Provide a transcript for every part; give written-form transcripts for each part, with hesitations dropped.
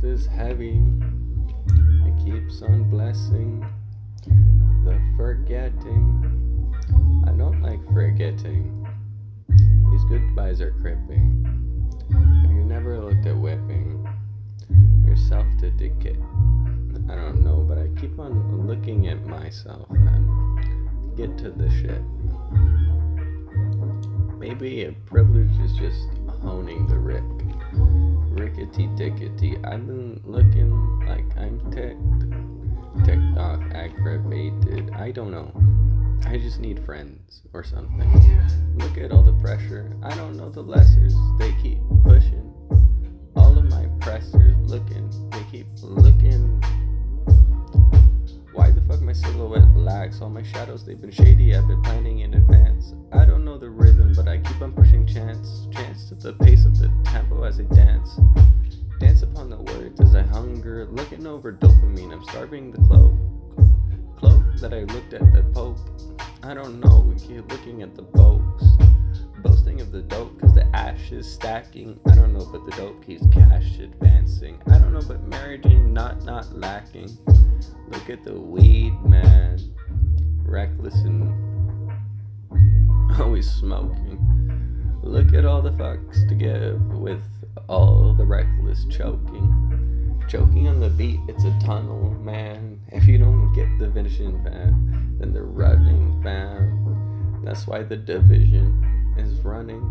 world is heavy. It keeps on blessing the forgetting. I don't like forgetting. These goodbyes are cripping. Have you never looked at whipping yourself to decay? I don't know, but I keep on looking at myself and get to the shit. Maybe a privilege is just honing the rickety tickety. I've been looking like I'm ticked off, aggravated. I don't know. I just need friends or something. Look at all the pressure. I don't know the lessers. They keep pushing. All of my pressers looking. They keep looking. Why the fuck my silhouette lacks? All my shadows, they've been shady. I've been planning in advance. I don't know the rhythm, but I keep on pushing chance to the pace of the tempo as I dance. Dance upon the words as I hunger, looking over dopamine. I'm starving the cloak that I looked at the Pope. I don't know, we keep looking at the boasting of the dope, cause the ash is stacking. I don't know, but the dope keeps cash advancing. I don't know, but marriage ain't not lacking. Look at the weed, man, reckless and always smoking. Look at all the fucks to give with all the reckless choking on the beat. It's a tunnel, man. If you don't get the vision, fam, then they're running, fam. That's why the division is running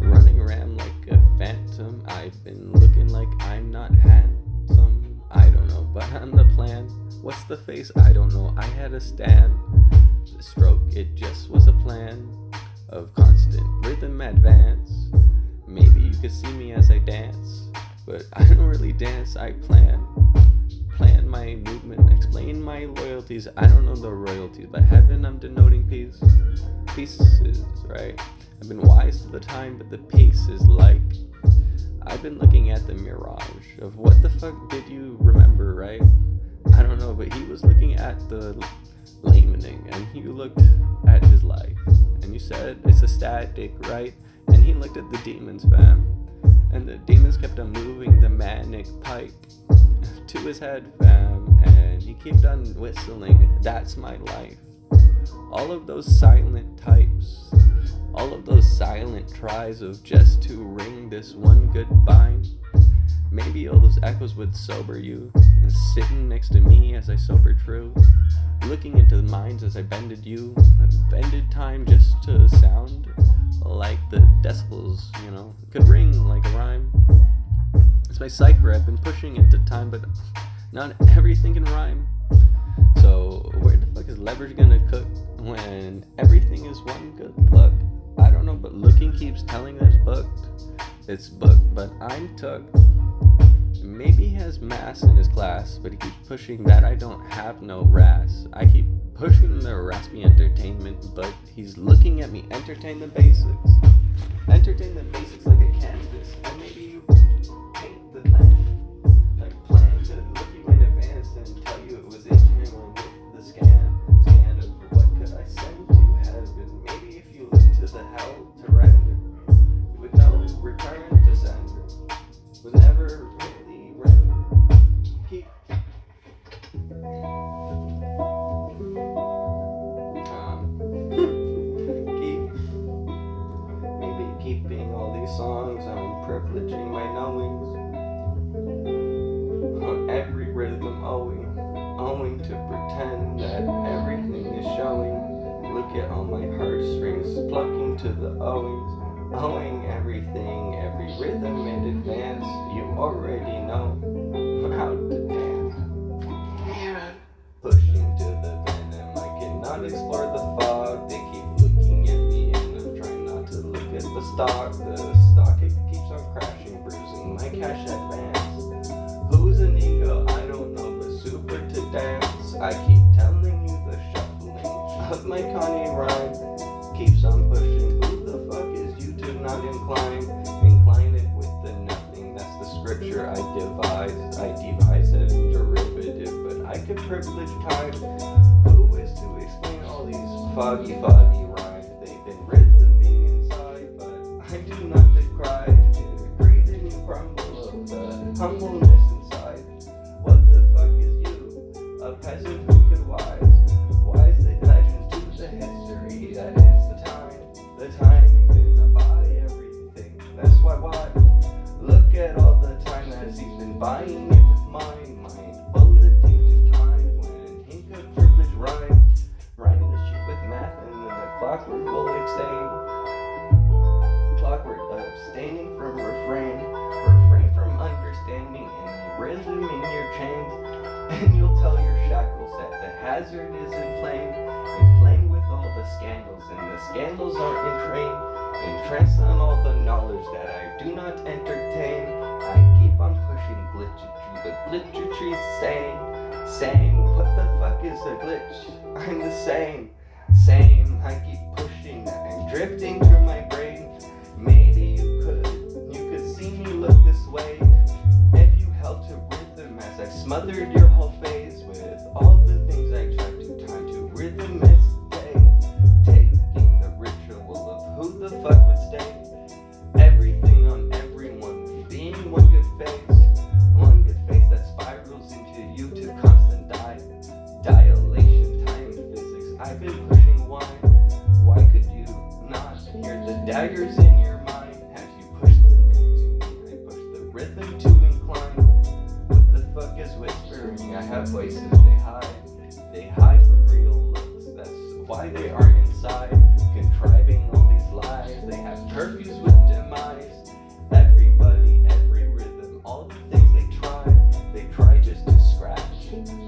around like a phantom. I've been looking like I'm not handsome. I don't know, but I'm the plan. What's the face? I don't know. I had a stand. The stroke, it just was a plan of constant rhythm advance. Maybe you could see me as I dance, but I don't really dance. I plan my movement, explain my loyalties. I don't know the royalties, but heaven, I'm denoting peace. Pieces, right? I've been wise to the time, but the peace is like I've been looking at the mirage of what the fuck did you remember, right? I don't know, but he was looking at the lamening, and he looked at his life, and you said it's a static, right? And he looked at the demons, fam, and the demons kept on moving the manic pipe to his head, fam, and he kept on whistling, that's my life. All of those silent types, all of those silent tries of just to ring this one goodbye. Maybe all those echoes would sober you, and sitting next to me as I sober true, looking into the minds as I bended you, bended time just to sound like the decibels, you know, could ring like a rhyme. It's my cipher, I've been pushing it to time, but not everything can rhyme. So where the fuck is leverage gonna cook when everything is one good look? I don't know, but looking keeps telling that it's booked, but I'm tucked. Maybe he has mass in his class, but he keeps pushing that I don't have no ras. I keep pushing the raspy entertainment, but he's looking at me entertain the basics. Entertain the basics like a canvas, and maybe you paint the plan. Like plan to look you in advance and tell you it was Israel with the scan of what could I send to heaven. Maybe if you look to the hell to render, with no return to sender, was never really render. Keep keeping all these songs, I'm privileging my knowings on every rhythm owing to pretend that everything is showing. Look at all my heartstrings plucking to the owing everything, every rhythm in advance. You already know how to dance. Pushing to the venom, I cannot explore the fog. They keep looking at me and I'm trying not to look at the stock. The stock, it keeps on crashing, bruising my cash advance. Who's an ego? I don't know, but super to dance. I keep telling you the shuffling of my Kanye rhyme keeps on pushing. Who the fuck is you to not incline it with the nothing? That's the scripture I devise it in derivative, but I could privilege time. Who is to explain all these foggy rhymes? They've been rhythming inside, but I do not decry. Breathe and you crumble of the humbleness inside. buying it with mine. Mind full of addictive times when hink of privilege rhyme the shit with math and then the clockwork will abstain. Clockwork abstaining from refrain from understanding any rhythm in your chains, and you'll tell your shackles that the hazard is inflamed with all the scandals, and the scandals are entranced on all the knowledge that I do not entertain. I keep on pushing glitchetry, but glitchetry's saying, what the fuck is a glitch? I'm the same. I keep pushing that and drifting through my brain. Maybe you could see me look this way if you held to rhythm as I smothered your whole phase with all the things I tried to tie to rhythm and stay, taking the ritual of who the fuck would stay. Everything on everyone being one good face that spirals into you to constant dilation, time, physics. I've been pushing why could you not hear the daggers in your mind as you push them into me? I push the rhythm to incline. What the fuck is whispering? I have voices, they hide from real looks. That's why they aren't inside, contriving all these lies. They have curfews with demise. Everybody, every rhythm, all the things they try just to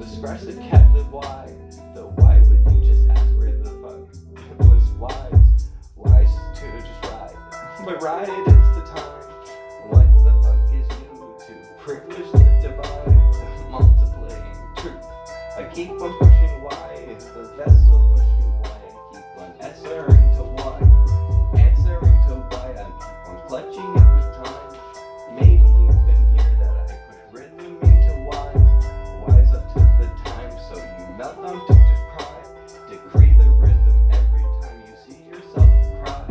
scratch the captive why. The why would you just ask where the fuck it was wise to just ride. But ride is the time. What the fuck is you to privilege the divide, multiplying truth? I keep on pushing why, it's the vessel pushing why. I keep on answering to why, I keep on clutching it with time. Maybe you can hear that I push rhythm into wise up to the time, so you melt down to decree the rhythm every time you see yourself cry.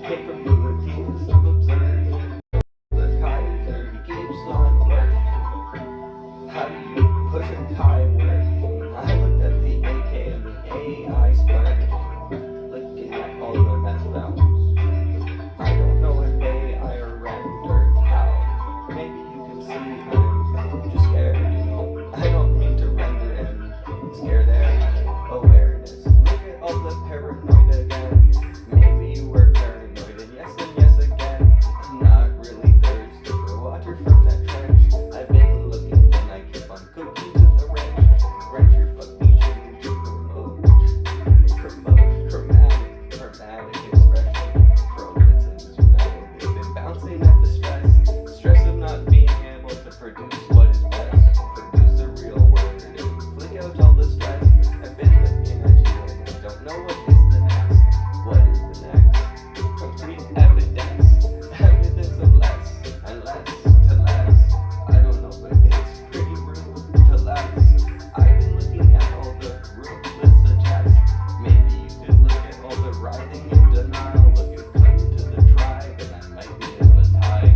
Capabilities of observing the Kaiser keeps on working. How do you push a Kai working? I looked at the AK and the AI splurging, looking at all the mess values. I don't know if AI or rendered how. Maybe you can see I'm just scared, I don't mean to render and scare their awareness. Look at all the paranoid again. Maybe you were paranoid and yes again. I'm not really thirsty for water from that trench. I've been looking and I keep on cooking to the wrench your fucking shit into chromatic expression. Chromatin's metal. They've been bouncing at the stress of not being able to produce what is best, produce the real word and flick out all the stress. I've been looking at you and I don't know what is the next. What is the next? Complete evidence of less and less to less. I don't know, but it's pretty rude to less. I've been looking at all the ruthless suggest. Maybe you could look at all the writhing in denial. Look at cling to the tribe, and I might be in the tide.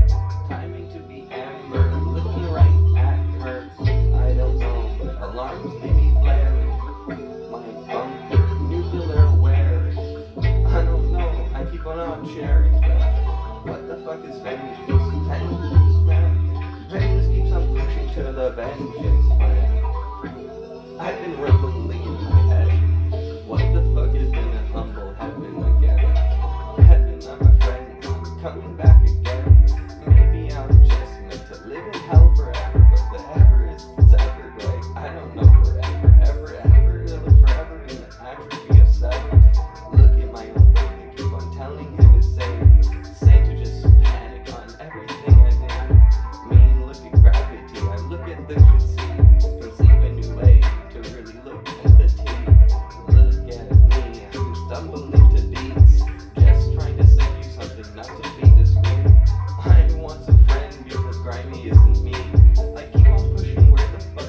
Timing to be amber, looking right at her. I don't know, but alarms may be blaring. My bunker, nuclear wearing. I don't know, I keep on sharing that. What the fuck is vengeance? Vengeance, man. Vengeance keeps on pushing to the vengeance plan. I've been rumbling in my head. What the fuck is gonna humble heaven again? Heaven, I'm a friend, I'm coming back again. Maybe I'm just meant to live in hell forever, but the ever is ever, like, I don't know, forever in the atrophy of seven. Look at my own brain and keep on telling him to say to just panic on everything I did. Mean, look at gravity, I look at the conceive a new way to really look at the tea. Look at me, I'm stumbling to beats, just trying to send you something, not to be discreet. I want some friend because grimy isn't me. I keep on pushing where the fuck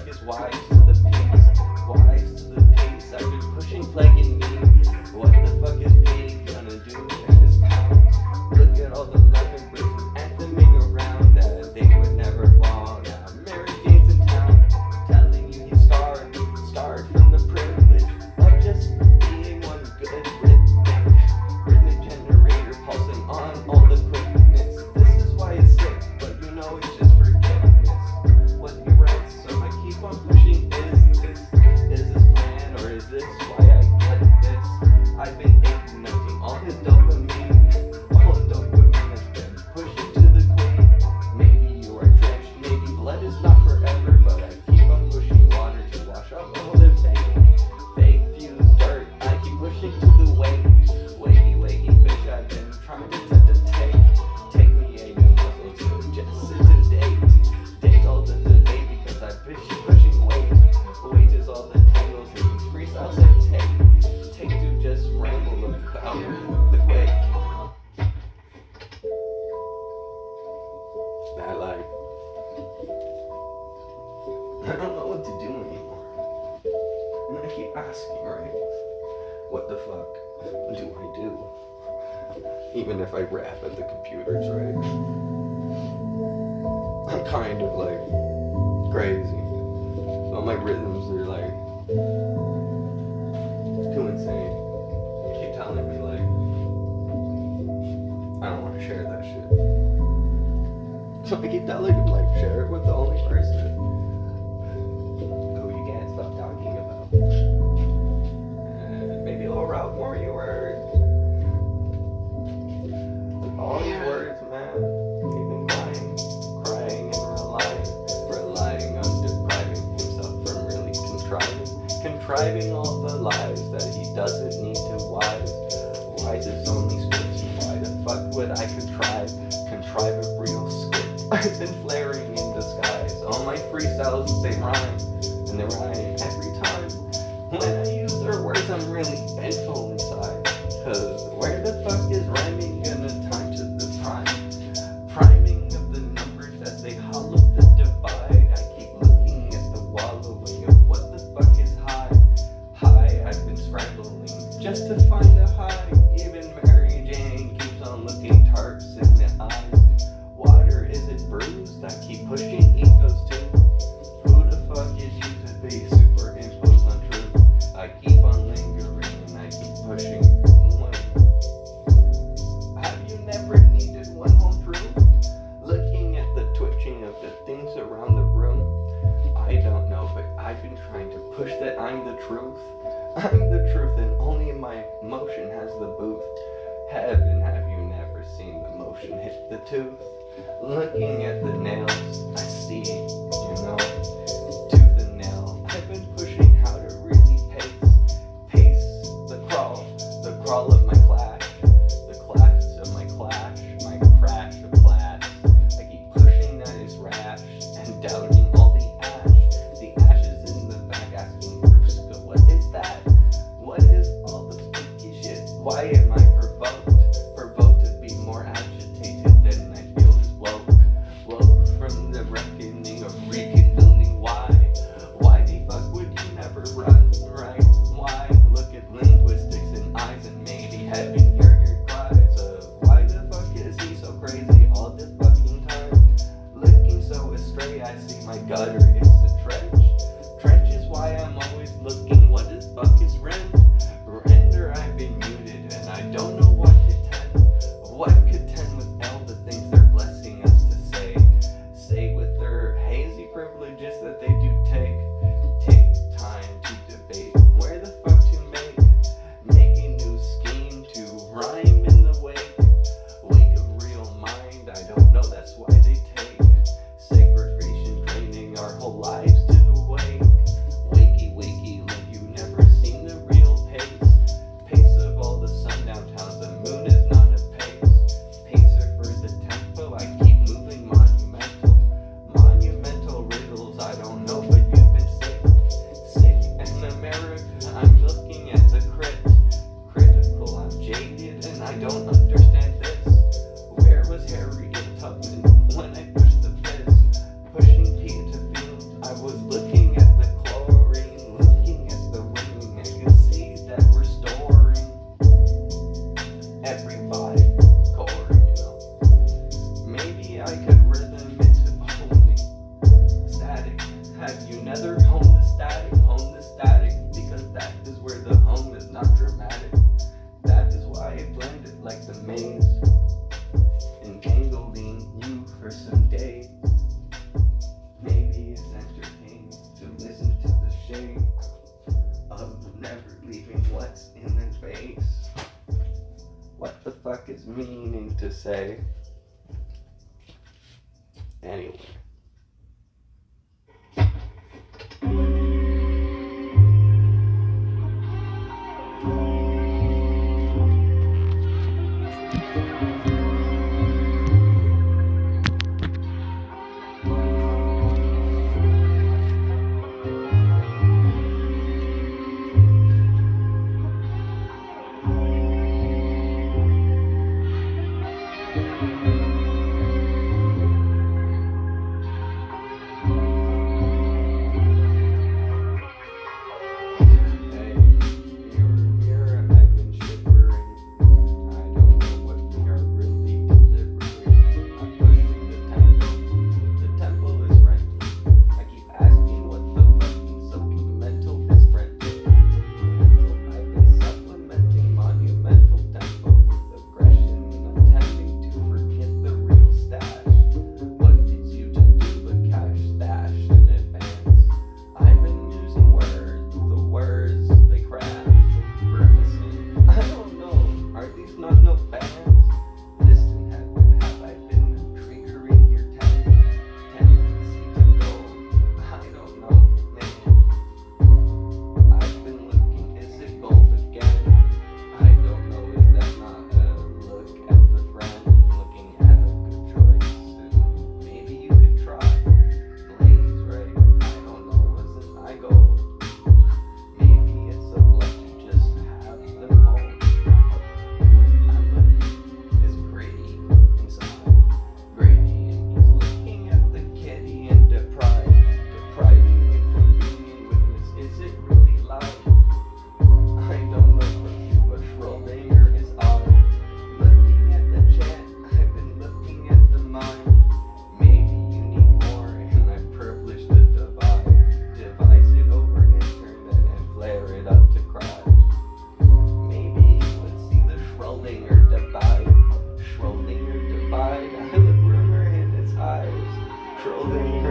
not forever, but I keep on pushing water to wash up all the fake fused dirt. I keep pushing to the wakey, bitch. I've been trying to take me a new muscle to just sit and date all the debate because I've been pushing weight is all the tangles in these freestyles I take to just ramble about the way that I don't know what to do anymore. And I keep asking, right? What the fuck do I do? Even if I rap at the computers, right? I'm kind of crazy. All my rhythms are too insane. You keep telling me I don't want to share that shit. So I keep telling him share it with the only person who you can't stop talking about. And maybe it'll route more your words. All your words, man. Even crying and relying on depriving himself from really contriving all the lies that he doesn't need to wise his only scripts. Why the fuck would I contrive a real script? I've been flaring in disguise. All my freestyles, they rhyme, and they rhyme every time. When I use their words, I'm really vengeful inside. Cause where the fuck is rhyming gonna time to the priming of the numbers as they hollow the divide? I keep looking at the wallowing of what the fuck is high. I've been scrambling just to find a high. Even Mary Jane keeps on looking tarts in the eyes. Water, is it bruised? I keep pushing egos too. Who the fuck is you to be superimposed on truth? I keep on lingering and I keep pushing. Have you never needed one home truth? Looking at the twitching of the things around the room. I don't know, but I've been trying to push that I'm the truth. I'm the truth and only my motion has the booth. Heaven, have you never seen the motion hit the tooth? Looking at the nails, I see, tooth and nail. I've been pushing how to really pace the crawl of my clash, the clash of my clash, my crash of clash. I keep pushing that is rash and doubting all the ashes in the back, asking Bruska, what is that? What is all the spooky shit? Why am I provoked to be more agitated than I feel is woke from the reckoning of rekindling? Why the fuck would you never run right? Why? Look at linguistics and eyes and maybe heaven hear your cries of why the fuck is he so crazy all the fucking time? Looking so astray, I see my gutter, it's a trench is why I'm always looking. What the fuck is render? I've been muted and I don't know what contend with all the things they're blessing us to say with their hazy privileges that they do take time to debate. Where the fuck to make a new scheme to rhyme in the wake of real mind? I don't know, that's why they take segregation training our whole lives to the wake. Wakey, like you never seen the real pace of all the sundown towns. The moon is not a pacer for the tempo. I keep moving monumental riddles. I don't know, but you've been sick in America. I'm looking at the critical. I'm jaded and I don't understand this. Where was Harriet Tubman when I pushed the fizz? Pushing P to field. I was looking at the chlorine, looking at the ring. I could see that we're storing every vibe core, Maybe I could rhythm into honing static. Have you never honed the static? Hone the static, because that is where the home is not dramatic. That is why I blend it like the maze, entangling you for some days. Maybe it's entertaining to listen to the shade of never leaving what's in their face. What the fuck is meaning to say? Anyway.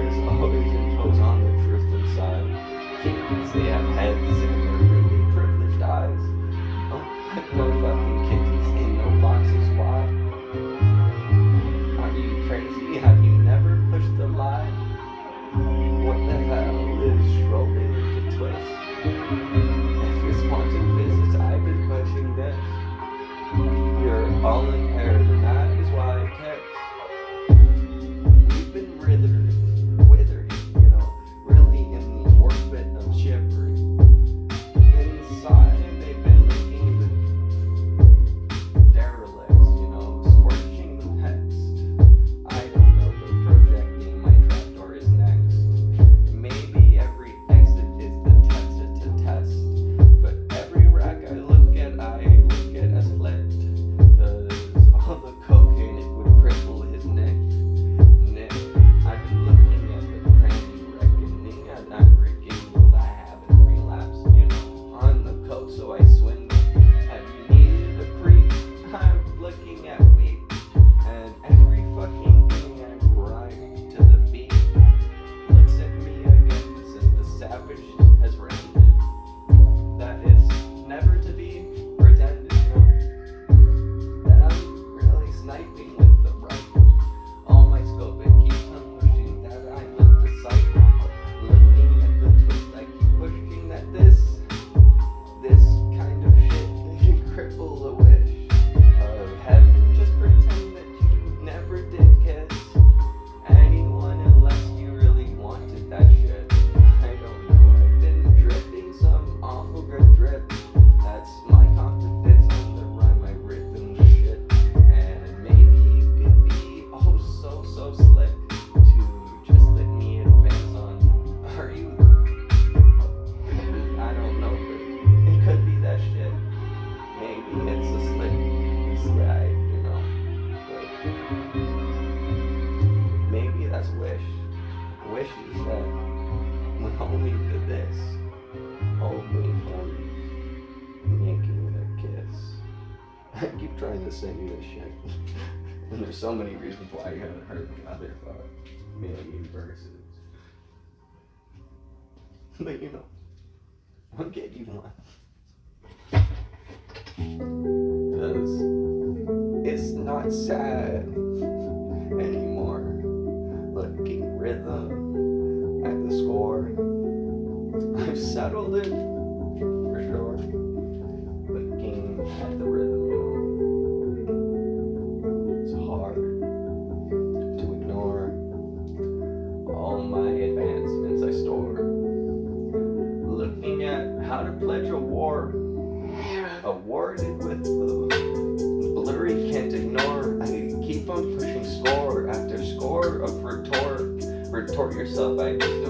stars always impose on the truth inside. Kings, they have heads and they're really privileged eyes. Don't put no fucking kitties in no boxes, why? Are you crazy? Have you never pushed the lie? What the hell is Schrodinger twist? If it's quantum physics, I've been pushing this. You're all impaired, and that is why it cares. We've been withered, really in the orbit of chivalry. Inside, they've been making the derelicts, scorching the text. I don't know, but projecting my trapdoor is next. Maybe every exit is the test to test, but every rack I look at as fled. All the cocaine, it would cripple his neck. I've been looking at the cranny reckoning, and I'm rekindled. I haven't relapsed, on the coke, so I swindle. Have you needed a creep? I'm looking at weed, and every fucking thing I rhyme to the beat looks at me again since the savage has rented. That is never to be pretended, that I'm really sniping with the rifle. All my scope, it keeps on pushing that I'm with the cycle. Looking at the twist, I keep pushing that this kind of shit can cripple the wish of heaven. Just pretend that you never did kiss anyone unless you really wanted that shit. I don't know, I've been dripping some awful good drip. That's my confidence on the rhyme I rip in the shit. And maybe you could be oh so slick to just let me advance on. Are you? I don't know, but it could be that shit. Maybe it's a slick slide, but maybe that's wish. Wish is that when homie did this, hold me from making a kiss. I keep trying to send you this shit. And there's so many reasons why you haven't heard the other million verses. But I'll give you one. Because it's not sad anymore. Looking rhythm at the score. I've settled it for sure. Looking at the rhythm, it's hard to ignore all my advancements I store. Looking at how to pledge a war, awarded with the blurry can't ignore. I keep on pushing score after score of retort yourself. I just